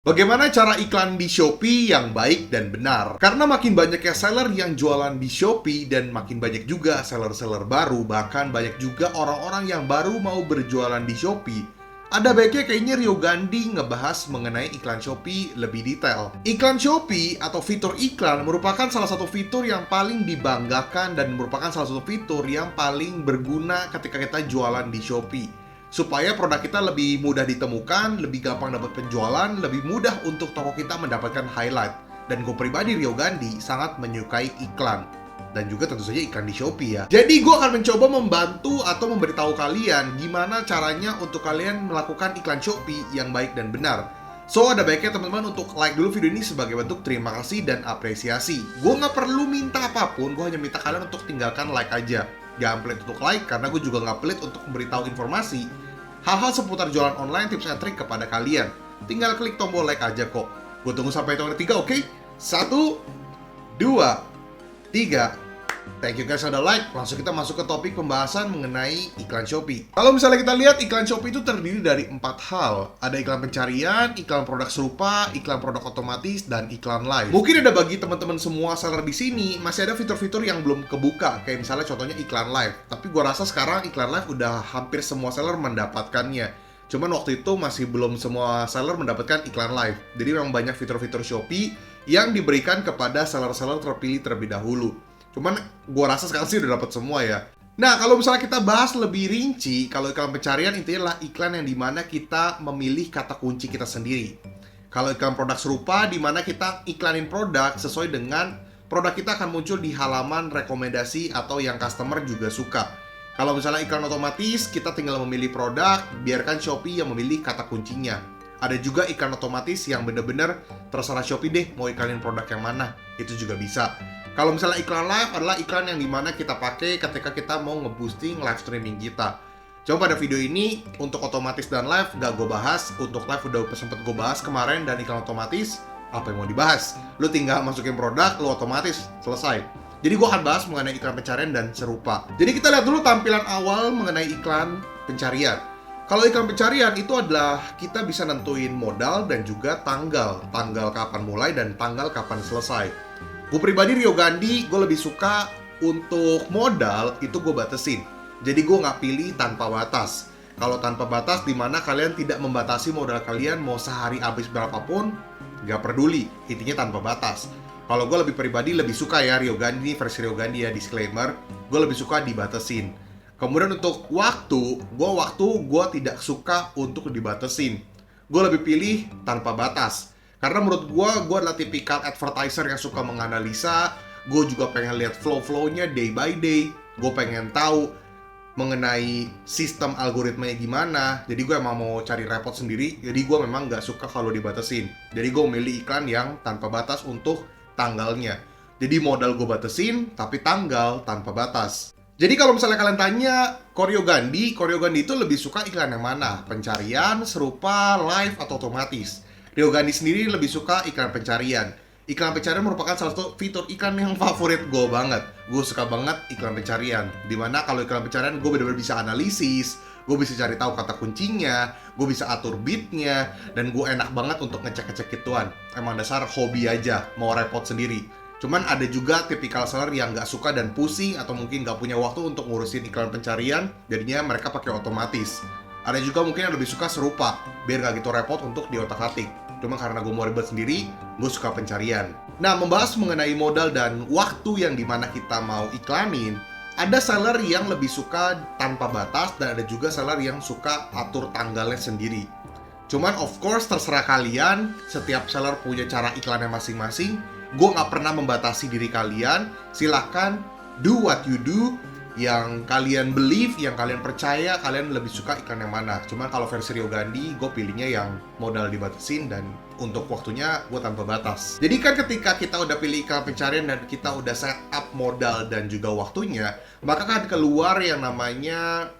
Bagaimana cara iklan di Shopee yang baik dan benar? Karena makin banyak ya seller yang jualan di Shopee dan makin banyak juga seller-seller baru, bahkan banyak juga orang-orang yang baru mau berjualan di Shopee. Ada baiknya kayaknya Rio Gandhi ngebahas mengenai iklan Shopee lebih detail. Iklan Shopee atau fitur iklan merupakan salah satu fitur yang paling dibanggakan dan merupakan salah satu fitur yang paling berguna ketika kita jualan di Shopee, supaya produk kita lebih mudah ditemukan, lebih gampang dapat penjualan, lebih mudah untuk toko kita mendapatkan highlight. Dan gue pribadi, Rio Gandhi, sangat menyukai iklan. Dan juga tentu saja iklan di Shopee ya. Jadi gue akan mencoba membantu atau memberitahu kalian gimana caranya untuk kalian melakukan iklan Shopee yang baik dan benar. So, ada baiknya teman-teman untuk like dulu video ini sebagai bentuk terima kasih dan apresiasi. Gue nggak perlu minta apapun, gue hanya minta kalian untuk tinggalkan like aja. Jangan pelit untuk like, karena gue juga nggak pelit untuk memberitahu informasi hal-hal seputar jualan online, tips and trik kepada kalian. Tinggal klik tombol like aja kok. Gue tunggu sampai hitungan ketiga, oke? 1, 2, 3. Thank you guys sudah like. Langsung kita masuk ke topik pembahasan mengenai iklan Shopee. Kalau misalnya kita lihat, iklan Shopee itu terdiri dari 4 hal. Ada iklan pencarian, iklan produk serupa, iklan produk otomatis, dan iklan live. Mungkin ada bagi teman-teman semua seller di sini masih ada fitur-fitur yang belum kebuka, kayak misalnya contohnya iklan live. Tapi gua rasa sekarang iklan live udah hampir semua seller mendapatkannya. Cuman waktu itu masih belum semua seller mendapatkan iklan live. Jadi memang banyak fitur-fitur Shopee yang diberikan kepada seller-seller terpilih terlebih dahulu. Cuman gua rasa sekarang sih udah dapat semua ya. Nah, kalau misalnya kita bahas lebih rinci, kalau iklan pencarian intinya adalah iklan yang dimana kita memilih kata kunci kita sendiri. Kalau iklan produk serupa, dimana kita iklanin produk sesuai dengan produk kita akan muncul di halaman rekomendasi atau yang customer juga suka. Kalau misalnya iklan otomatis, kita tinggal memilih produk, biarkan Shopee yang memilih kata kuncinya. Ada juga iklan otomatis yang bener-bener terserah Shopee deh mau iklanin produk yang mana, itu juga bisa. Kalau misalnya iklan live adalah iklan yang dimana kita pakai ketika kita mau nge-boosting live streaming kita. Coba pada video ini, untuk otomatis dan live gak gue bahas. Untuk live udah sempet gue bahas kemarin, dan iklan otomatis, apa yang mau dibahas? Lu tinggal masukin produk, lu otomatis, selesai. Jadi gue akan bahas mengenai iklan pencarian dan serupa. Jadi kita lihat dulu tampilan awal mengenai iklan pencarian. Kalau iklan pencarian itu adalah kita bisa nentuin modal dan juga tanggal. Tanggal kapan mulai dan tanggal kapan selesai. Gue pribadi Rio Gandhi, gue lebih suka untuk modal itu gue batasin. Jadi gue nggak pilih tanpa batas. Kalau tanpa batas, dimana kalian tidak membatasi modal kalian mau sehari habis berapapun, nggak peduli. Intinya tanpa batas. Kalau gue lebih pribadi lebih suka ya Rio Gandhi, versi Rio Gandhi ya, disclaimer. Gue lebih suka dibatasin. Kemudian untuk waktu gue tidak suka untuk dibatasin. Gue lebih pilih tanpa batas. Karena menurut gue adalah tipikal advertiser yang suka menganalisa. Gue juga pengen lihat flow-flownya day by day. Gue pengen tahu mengenai sistem algoritmanya gimana. Jadi gue emang mau cari repot sendiri. Jadi gue memang nggak suka kalau dibatasin. Jadi gue milih iklan yang tanpa batas untuk tanggalnya. Jadi modal gue batasin, tapi tanggal tanpa batas. Jadi kalau misalnya kalian tanya, Rio Gandhi itu lebih suka iklan yang mana? Pencarian, serupa, live, atau otomatis? Rio Gandhi sendiri lebih suka iklan pencarian. Iklan pencarian merupakan salah satu fitur iklan yang favorit gue banget. Gue suka banget iklan pencarian. Dimana kalau iklan pencarian gue benar-benar bisa analisis, gue bisa cari tahu kata kuncinya, gue bisa atur beatnya, dan gue enak banget untuk ngecek-ngecek gituan. Emang dasar hobi aja, mau repot sendiri. Cuman ada juga tipikal seller yang nggak suka dan pusing atau mungkin nggak punya waktu untuk ngurusin iklan pencarian, jadinya mereka pakai otomatis. Ada juga mungkin yang lebih suka serupa, biar gak gitu repot untuk diotak-atik. Cuma karena gue mau ribet sendiri, gue suka pencarian. Nah, membahas mengenai modal dan waktu yang dimana kita mau iklanin, ada seller yang lebih suka tanpa batas, dan ada juga seller yang suka atur tanggalnya sendiri. Cuman of course terserah kalian, setiap seller punya cara iklannya masing-masing. Gue gak pernah membatasi diri kalian, silahkan do what you do. Yang kalian believe, yang kalian percaya, kalian lebih suka iklan yang mana. Cuman kalau versi Rio Gandhi, gue pilihnya yang modal dibatasin dan untuk waktunya gue tanpa batas. Jadi kan ketika kita udah pilih iklan pencarian dan kita udah set up modal dan juga waktunya, maka kan keluar yang namanya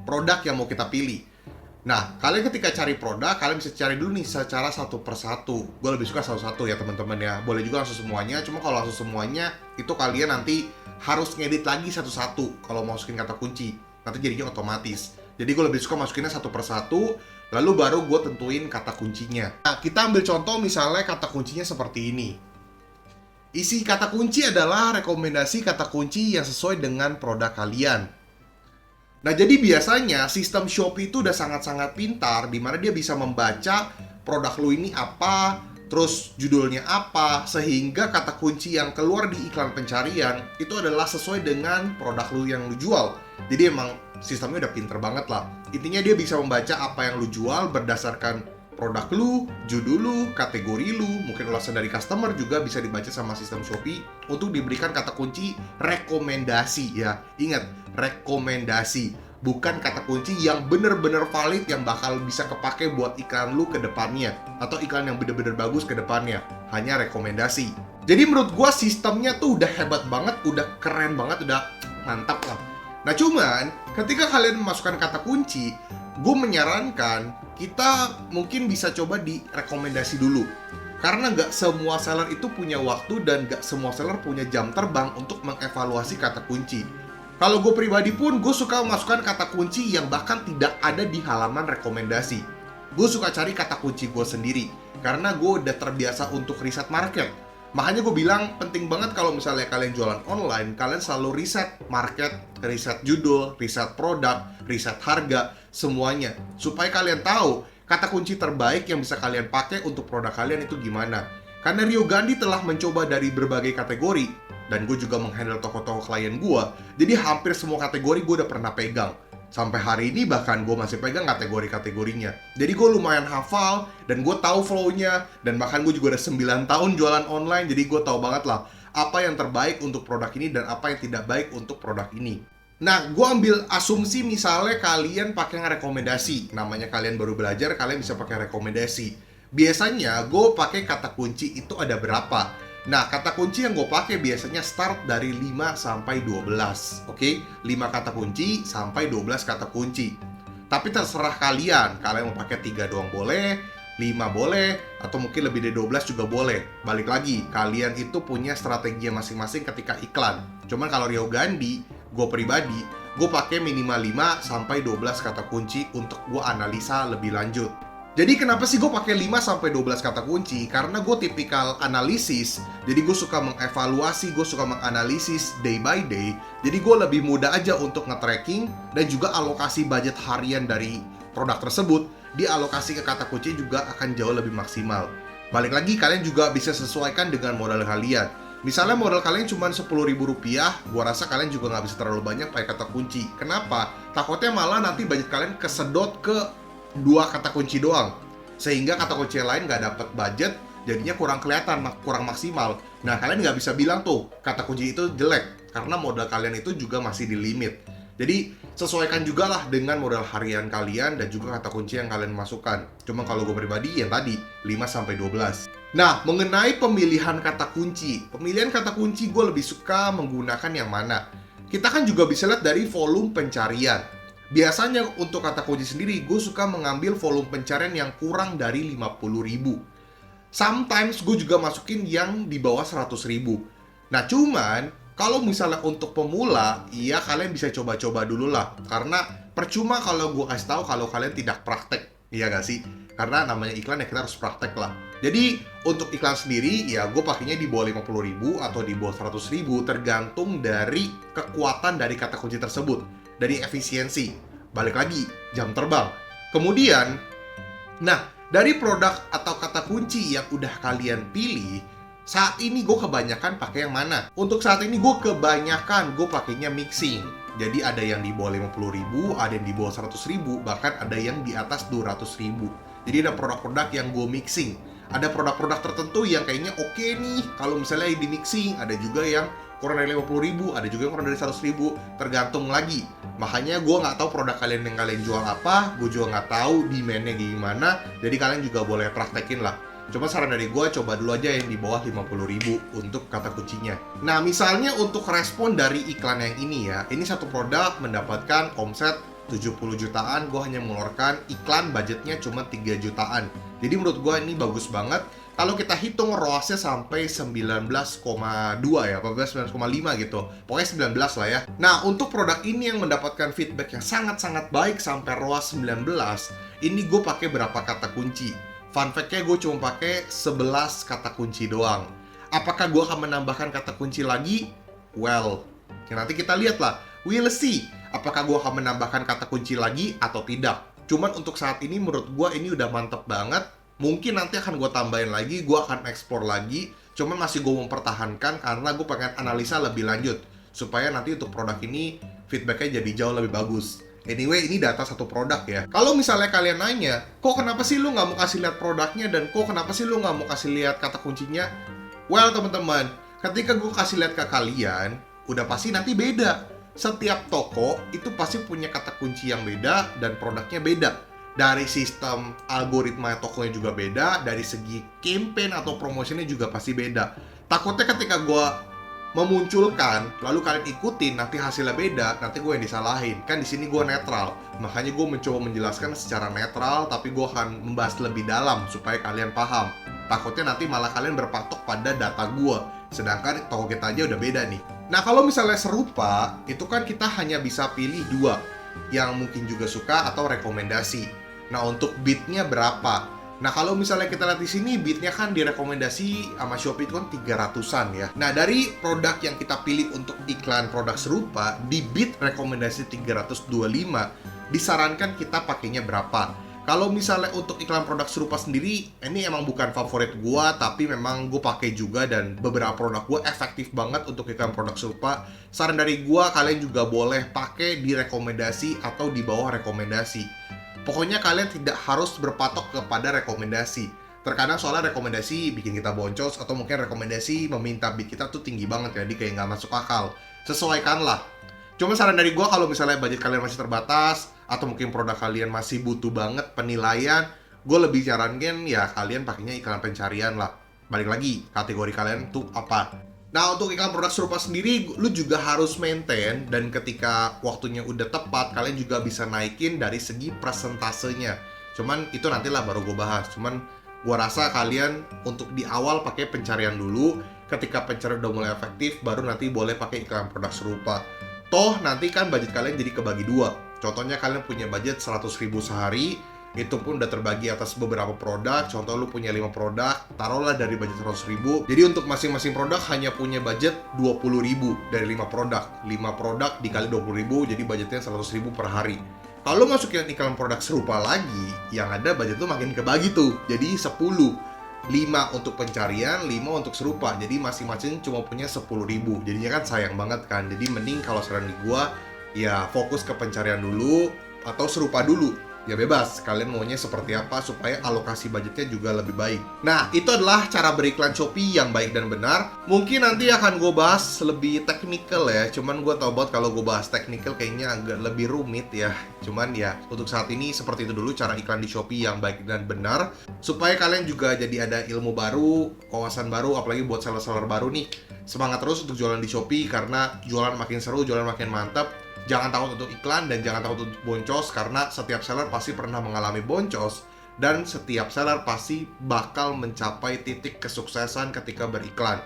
produk yang mau kita pilih. Nah, kalian ketika cari produk, kalian bisa cari dulu nih secara satu persatu. Gue lebih suka satu-satu ya teman-teman ya. Boleh juga langsung semuanya, cuma kalau langsung semuanya, itu kalian nanti harus ngedit lagi satu-satu kalau mau masukin kata kunci. Nanti jadinya otomatis. Jadi gue lebih suka masukinnya satu persatu, lalu baru gue tentuin kata kuncinya. Nah, kita ambil contoh misalnya kata kuncinya seperti ini. Isi kata kunci adalah rekomendasi kata kunci yang sesuai dengan produk kalian. Nah, jadi biasanya sistem Shopee itu udah sangat-sangat pintar, di mana dia bisa membaca produk lu ini apa, terus judulnya apa, sehingga kata kunci yang keluar di iklan pencarian itu adalah sesuai dengan produk lu yang lu jual. Jadi emang sistemnya udah pinter banget lah. Intinya dia bisa membaca apa yang lu jual berdasarkan produk lu, judul lu, kategori lu, mungkin ulasan dari customer juga bisa dibaca sama sistem Shopee untuk diberikan kata kunci rekomendasi ya. Ingat, rekomendasi, bukan kata kunci yang bener-bener valid yang bakal bisa kepake buat iklan lu ke depannya atau iklan yang bener-bener bagus ke depannya. Hanya rekomendasi. Jadi menurut gua sistemnya tuh udah hebat banget, udah keren banget, udah mantap lah. Nah cuman, ketika kalian memasukkan kata kunci, gue menyarankan kita mungkin bisa coba di rekomendasi dulu. Karena nggak semua seller itu punya waktu dan nggak semua seller punya jam terbang untuk mengevaluasi kata kunci. Kalau gue pribadi pun, gue suka memasukkan kata kunci yang bahkan tidak ada di halaman rekomendasi. Gue suka cari kata kunci gue sendiri, karena gue udah terbiasa untuk riset market. Makanya gue bilang penting banget kalau misalnya kalian jualan online, kalian selalu riset market, riset judul, riset produk, riset harga, semuanya. Supaya kalian tahu kata kunci terbaik yang bisa kalian pakai untuk produk kalian itu gimana. Karena Rio Gandhi telah mencoba dari berbagai kategori, dan gue juga menghandle toko-toko klien gue, jadi hampir semua kategori gue udah pernah pegang. Sampai hari ini bahkan gue masih pegang kategori-kategorinya. Jadi gue lumayan hafal, dan gue tahu flow-nya, dan bahkan gue juga udah 9 tahun jualan online, jadi gue tahu banget lah apa yang terbaik untuk produk ini dan apa yang tidak baik untuk produk ini. Nah, gue ambil asumsi misalnya kalian pakai rekomendasi. Namanya kalian baru belajar, kalian bisa pakai rekomendasi. Biasanya gue pakai kata kunci itu ada berapa? Nah, kata kunci yang gue pakai biasanya start dari 5 sampai 12. Oke? 5 kata kunci sampai 12 kata kunci. Tapi terserah kalian. Kalian mau pakai 3 doang boleh, 5 boleh, atau mungkin lebih dari 12 juga boleh. Balik lagi, kalian itu punya strategi masing-masing ketika iklan. Cuman kalau Rio Gandhi, gue pribadi, gue pakai minimal 5 sampai 12 kata kunci untuk gue analisa lebih lanjut. Jadi kenapa sih gue pakai 5 sampai 12 kata kunci? Karena gue tipikal analisis. Jadi gue suka mengevaluasi, gue suka menganalisis day by day. Jadi gue lebih mudah aja untuk nge-tracking dan juga alokasi budget harian dari produk tersebut dialokasi ke kata kunci juga akan jauh lebih maksimal. Balik lagi, kalian juga bisa sesuaikan dengan modal kalian. Misalnya modal kalian cuma Rp10.000, gua rasa kalian juga nggak bisa terlalu banyak pakai kata kunci. Kenapa? Takutnya malah nanti budget kalian kesedot ke 2 kata kunci doang, sehingga kata kunci yang lain nggak dapat budget, jadinya kurang kelihatan, kurang maksimal. Nah, kalian nggak bisa bilang tuh kata kunci itu jelek, karena modal kalian itu juga masih di limit. Jadi, sesuaikan juga lah dengan modal harian kalian dan juga kata kunci yang kalian masukkan. Cuma kalau gue pribadi, yang tadi, 5-12. Nah, mengenai pemilihan kata kunci. Pemilihan kata kunci gue lebih suka menggunakan yang mana? Kita kan juga bisa lihat dari volume pencarian. Biasanya untuk kata kunci sendiri, gue suka mengambil volume pencarian yang kurang dari 50.000. Sometimes gue juga masukin yang di bawah 100.000. Nah, cuman kalau misalnya untuk pemula, ya kalian bisa coba-coba dulu lah. Karena percuma kalau gue kasih tahu kalau kalian tidak praktek, iya gak sih? Karena namanya iklan ya kita harus praktek lah. Jadi untuk iklan sendiri ya gue pakainya di bawah 50.000 atau di bawah 100.000, tergantung dari kekuatan dari kata kunci tersebut, dari efisiensi. Balik lagi, jam terbang. Kemudian, nah dari produk atau kata kunci yang udah kalian pilih, saat ini gue kebanyakan pakai yang mana? Untuk saat ini gue kebanyakan gue pakainya mixing. Jadi ada yang di bawah 50.000, ada yang di bawah 100.000, bahkan ada yang di atas 200.000. Jadi ada produk-produk yang gue mixing. Ada produk-produk tertentu yang kayaknya oke nih kalau misalnya di mixing. Ada juga yang kurang dari 50.000, ada juga yang kurang dari 100.000, tergantung lagi. Makanya gue nggak tahu produk kalian yang kalian jual apa, gue juga nggak tahu demand-nya gimana. Jadi kalian juga boleh praktekin lah. Cuma saran dari gue, coba dulu aja yang di bawah 50.000 untuk kata kuncinya. Nah, misalnya untuk respon dari iklan yang ini ya, ini satu produk mendapatkan omset 70 jutaan, gue hanya mengeluarkan iklan budgetnya cuma 3 jutaan. Jadi menurut gue ini bagus banget. Kalau kita hitung ROAS-nya sampai 19,2 ya, apa 19,5 gitu. Pokoknya 19 lah ya. Nah, untuk produk ini yang mendapatkan feedback yang sangat-sangat baik sampai ROAS 19, ini gue pakai berapa kata kunci. Fun fact-nya gue cuma pakai 11 kata kunci doang. Apakah gue akan menambahkan kata kunci lagi? Well, nanti kita lihat lah. We'll see. Apakah gue akan menambahkan kata kunci lagi atau tidak. Cuman untuk saat ini menurut gue ini udah mantep banget. Mungkin nanti akan gue tambahin lagi, gue akan explore lagi. Cuman masih gue mempertahankan karena gue pengen analisa lebih lanjut. Supaya nanti untuk produk ini feedbacknya jadi jauh lebih bagus. Anyway, ini data satu produk ya. Kalau misalnya kalian nanya, kok kenapa sih lu nggak mau kasih lihat produknya dan kok kenapa sih lu nggak mau kasih lihat kata kuncinya? Well, teman-teman, ketika gue kasih lihat ke kalian, udah pasti nanti beda. Setiap toko itu pasti punya kata kunci yang beda dan produknya beda. Dari sistem algoritma tokonya juga beda, dari segi campaign atau promosinya juga pasti beda. Takutnya ketika gue memunculkan, lalu kalian ikutin, nanti hasilnya beda, nanti gue yang disalahin. Kan di sini gue netral, makanya gue mencoba menjelaskan secara netral, tapi gue akan membahas lebih dalam supaya kalian paham. Takutnya nanti malah kalian berpatok pada data gue, sedangkan toko kita aja udah beda nih. Nah, kalau misalnya serupa, itu kan kita hanya bisa pilih dua, yang mungkin juga suka atau rekomendasi. Nah, untuk bidnya berapa? Nah, kalau misalnya kita lihat di sini, bidnya kan direkomendasi sama Shopee itu kan 300-an ya. Nah, dari produk yang kita pilih untuk iklan produk serupa, di bid rekomendasi 325, disarankan kita pakainya berapa? Kalau misalnya untuk iklan produk serupa sendiri, ini emang bukan favorit gua, tapi memang gue pakai juga dan beberapa produk gua efektif banget untuk iklan produk serupa. Saran dari gua, kalian juga boleh pakai di rekomendasi atau di bawah rekomendasi. Pokoknya kalian tidak harus berpatok kepada rekomendasi. Terkadang soalnya rekomendasi bikin kita boncos, atau mungkin rekomendasi meminta bid kita tuh tinggi banget, jadi kayak nggak masuk akal. Sesuaikanlah. Cuma saran dari gua, kalau misalnya budget kalian masih terbatas, atau mungkin produk kalian masih butuh banget penilaian, gue lebih sarankan ya kalian pakainya iklan pencarian lah. Balik lagi, kategori kalian tuh apa. Nah, untuk iklan produk serupa sendiri, lu juga harus maintain, dan ketika waktunya udah tepat, kalian juga bisa naikin dari segi presentasenya. Cuman itu nantilah baru gue bahas. Cuman gue rasa kalian untuk di awal pakai pencarian dulu. Ketika pencarian udah mulai efektif, baru nanti boleh pakai iklan produk serupa. Toh nanti kan budget kalian jadi kebagi dua. Contohnya kalian punya budget 100.000 sehari, itu pun udah terbagi atas beberapa produk. Contoh lu punya 5 produk, taruhlah dari budget 100.000. Jadi untuk masing-masing produk hanya punya budget 20.000 dari 5 produk. 5 produk dikali 20.000, jadi budgetnya 100.000 per hari. Kalau masukin iklan produk serupa lagi, yang ada budget tuh makin kebagi tuh. Jadi 10. 5 untuk pencarian, 5 untuk serupa. Jadi masing-masing cuma punya 10.000. Jadinya kan sayang banget kan. Jadi mending kalau saran di gua, ya fokus ke pencarian dulu atau serupa dulu. Ya bebas, kalian maunya seperti apa supaya alokasi budgetnya juga lebih baik. Nah, itu adalah cara beriklan Shopee yang baik dan benar. Mungkin nanti akan gue bahas lebih teknikal ya. Cuman gue tau banget kalau gue bahas teknikal kayaknya agak lebih rumit ya. Cuman ya, untuk saat ini seperti itu dulu cara iklan di Shopee yang baik dan benar. Supaya kalian juga jadi ada ilmu baru, wawasan baru, apalagi buat seller-seller baru nih. Semangat terus untuk jualan di Shopee karena jualan makin seru, jualan makin mantap. Jangan takut untuk iklan dan jangan takut untuk boncos, karena setiap seller pasti pernah mengalami boncos dan setiap seller pasti bakal mencapai titik kesuksesan ketika beriklan.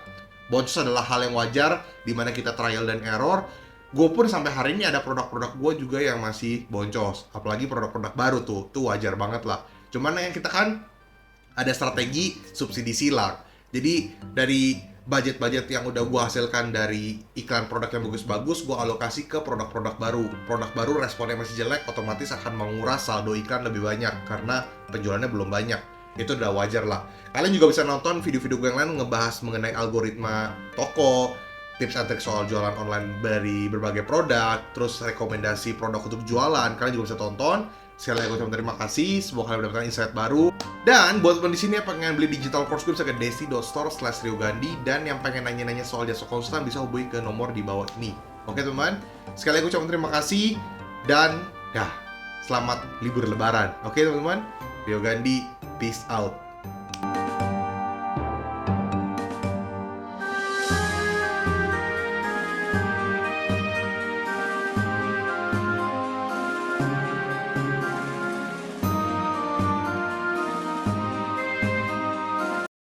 Boncos adalah hal yang wajar, dimana kita trial dan error. Gue pun sampai hari ini ada produk-produk gue juga yang masih boncos, apalagi produk-produk baru tuh wajar banget lah. Cuman yang kita kan ada strategi subsidi silang. Jadi dari budget-budget yang udah gue hasilkan dari iklan produk yang bagus-bagus, gue alokasi ke produk-produk baru. Produk baru responnya masih jelek, otomatis akan menguras saldo iklan lebih banyak karena penjualannya belum banyak. Itu udah wajar lah. Kalian juga bisa nonton video-video gue yang lain ngebahas mengenai algoritma toko, tips and trik soal jualan online dari berbagai produk, terus rekomendasi produk untuk jualan. Kalian juga bisa tonton. Sekali lagi ucapkan terima kasih, semoga kalian mendapatkan insight baru. Dan buat teman di sini yang pengen beli digital course gue bisa ke desi.store/riogandi, dan yang pengen nanya-nanya soal jasa konsultan bisa hubungi ke nomor di bawah ini. Oke teman, sekali lagi ucapkan terima kasih dan ya, selamat libur lebaran. Oke teman-teman, Rio Gandhi, peace out.